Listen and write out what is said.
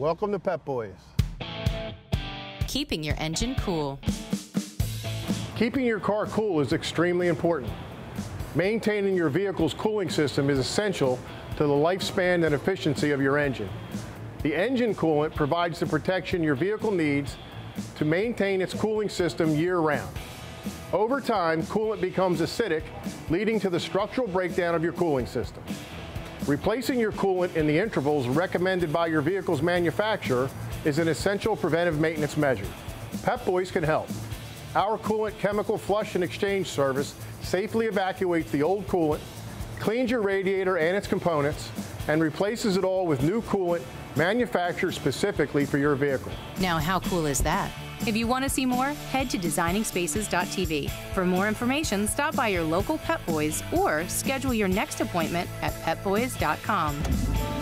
Welcome to Pep Boys. Keeping your engine cool. Keeping your car cool is extremely important. Maintaining your vehicle's cooling system is essential to the lifespan and efficiency of your engine. The engine coolant provides the protection your vehicle needs to maintain its cooling system year-round. Over time, coolant becomes acidic, leading to the structural breakdown of your cooling system. Replacing your coolant in the intervals recommended by your vehicle's manufacturer is an essential preventive maintenance measure. Pep Boys can help. Our coolant chemical flush and exchange service safely evacuates the old coolant, cleans your radiator and its components, and replaces it all with new coolant manufactured specifically for your vehicle. Now, how cool is that? If you want to see more, head to designingspaces.tv. For more information, stop by your local Pep Boys or schedule your next appointment at pepboys.com.